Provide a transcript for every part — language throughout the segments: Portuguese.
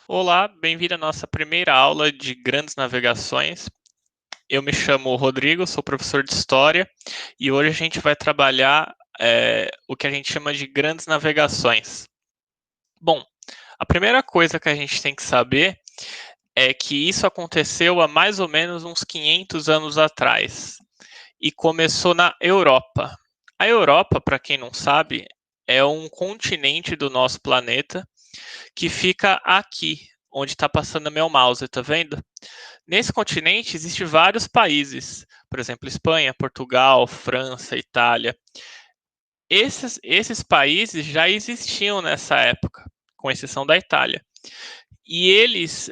Olá, bem-vindo à nossa primeira aula de grandes navegações. Eu me chamo Rodrigo, sou professor de História e hoje a gente vai trabalhar o que a gente chama de grandes navegações. Bom, a primeira coisa que a gente tem que saber é que isso aconteceu há mais ou menos uns 500 anos atrás e começou na Europa. A Europa, para quem não sabe, é um continente do nosso planeta que fica aqui, onde está passando meu mouse, tá vendo? Nesse continente existem vários países, por exemplo, Espanha, Portugal, França, Itália. Esses países já existiam nessa época, com exceção da Itália. E eles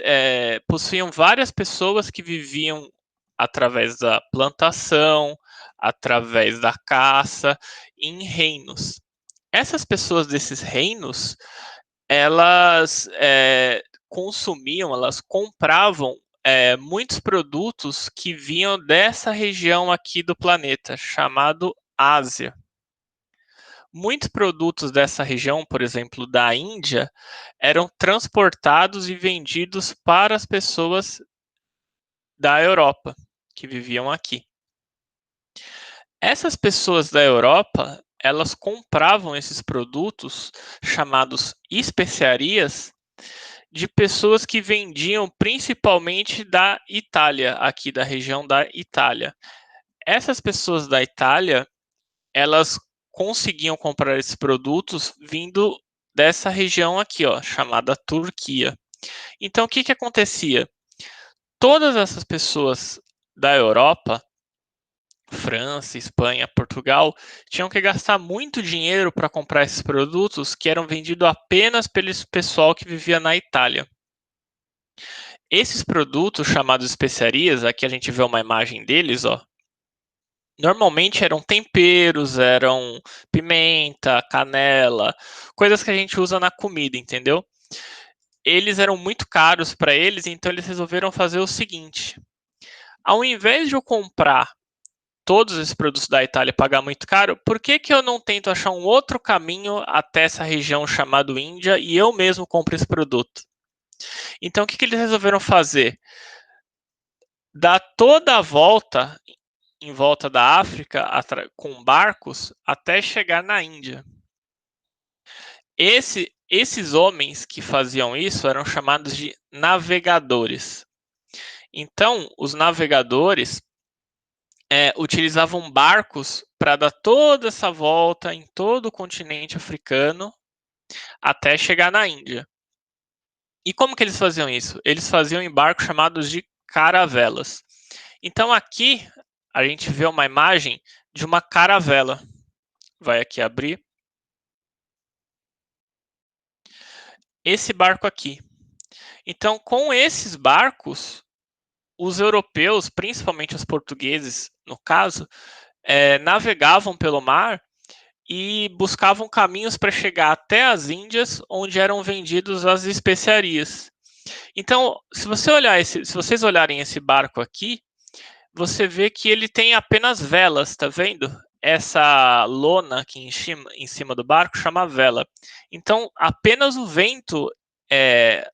possuíam várias pessoas que viviam através da plantação, através da caça, em reinos. Essas pessoas desses reinos elas consumiam, elas compravam muitos produtos que vinham dessa região aqui do planeta, chamado Ásia. Muitos produtos dessa região, por exemplo, da Índia, eram transportados e vendidos para as pessoas da Europa que viviam aqui. Essas pessoas da Europa, elas compravam esses produtos chamados especiarias de pessoas que vendiam principalmente da Itália, aqui da região da Itália. Essas pessoas da Itália, elas conseguiam comprar esses produtos vindo dessa região aqui, ó, chamada Turquia. Então, o que que acontecia? Todas essas pessoas da Europa, França, Espanha, Portugal, tinham que gastar muito dinheiro para comprar esses produtos que eram vendidos apenas pelo pessoal que vivia na Itália. Esses produtos chamados especiarias, aqui a gente vê uma imagem deles, ó. Normalmente eram temperos, eram pimenta, canela, coisas que a gente usa na comida, entendeu? Eles eram muito caros para eles, então eles resolveram fazer o seguinte: ao invés de eu comprar todos esses produtos da Itália e pagar muito caro, por que que eu não tento achar um outro caminho até essa região chamada Índia e eu mesmo compro esse produto? Então o que que eles resolveram fazer? Dar toda a volta em volta da África com barcos até chegar na Índia. Esses homens que faziam isso eram chamados de navegadores. Então, os navegadores utilizavam barcos para dar toda essa volta em todo o continente africano até chegar na Índia. E como que eles faziam isso? Eles faziam em barcos chamados de caravelas. Então aqui a gente vê uma imagem de uma caravela. Vai aqui abrir. Esse barco aqui. Então, com esses barcos, os europeus, principalmente os portugueses, no caso, navegavam pelo mar e buscavam caminhos para chegar até as Índias, onde eram vendidos as especiarias. Então, se vocês olharem esse barco aqui, você vê que ele tem apenas velas, tá vendo? Essa lona aqui em cima do barco chama vela. Então, apenas o vento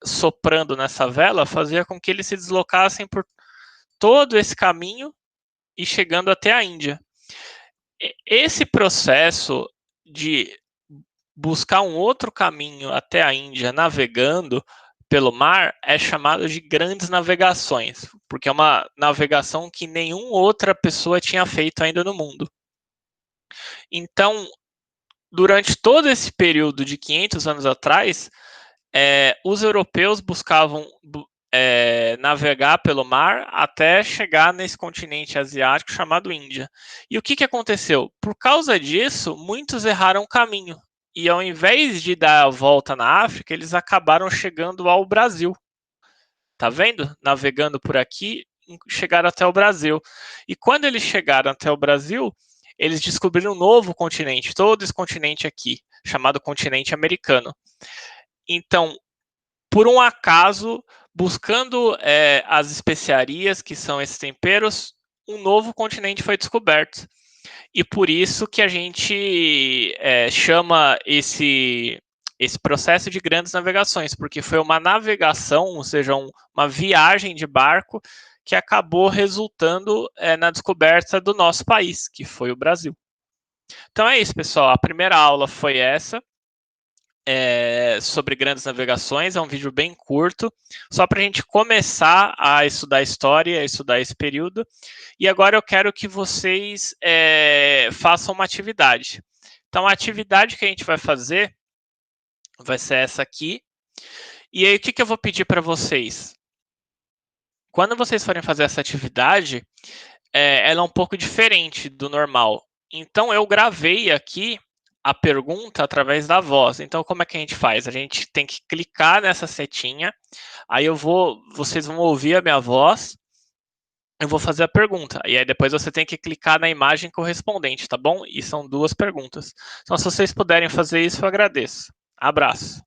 soprando nessa vela fazia com que eles se deslocassem por todo esse caminho e chegando até a Índia. Esse processo de buscar um outro caminho até a Índia navegando pelo mar é chamado de grandes navegações, porque é uma navegação que nenhuma outra pessoa tinha feito ainda no mundo. Então, durante todo esse período de 500 anos atrás, os europeus buscavam navegar pelo mar até chegar nesse continente asiático chamado Índia. E o que, que aconteceu? Por causa disso, muitos erraram o caminho. E ao invés de dar a volta na África, eles acabaram chegando ao Brasil. Tá vendo? Navegando por aqui, chegaram até o Brasil. E quando eles chegaram até o Brasil, eles descobriram um novo continente, todo esse continente aqui, chamado continente americano. Então, por um acaso, buscando as especiarias, que são esses temperos, um novo continente foi descoberto. E por isso que a gente chama esse processo de grandes navegações, porque foi uma navegação, ou seja, uma viagem de barco que acabou resultando na descoberta do nosso país, que foi o Brasil. Então é isso, pessoal. A primeira aula foi essa, sobre grandes navegações. É um vídeo bem curto, só para a gente começar a estudar a história, a estudar esse período. E agora eu quero que vocês façam uma atividade. Então, a atividade que a gente vai fazer vai ser essa aqui. E aí, o que eu vou pedir para vocês? Quando vocês forem fazer essa atividade, ela é um pouco diferente do normal. Então, eu gravei aqui a pergunta através da voz. Então, como é que a gente faz? A gente tem que clicar nessa setinha, aí vocês vão ouvir a minha voz, eu vou fazer a pergunta, e aí depois você tem que clicar na imagem correspondente, tá bom? E são 2 perguntas. Então, se vocês puderem fazer isso, eu agradeço. Abraço.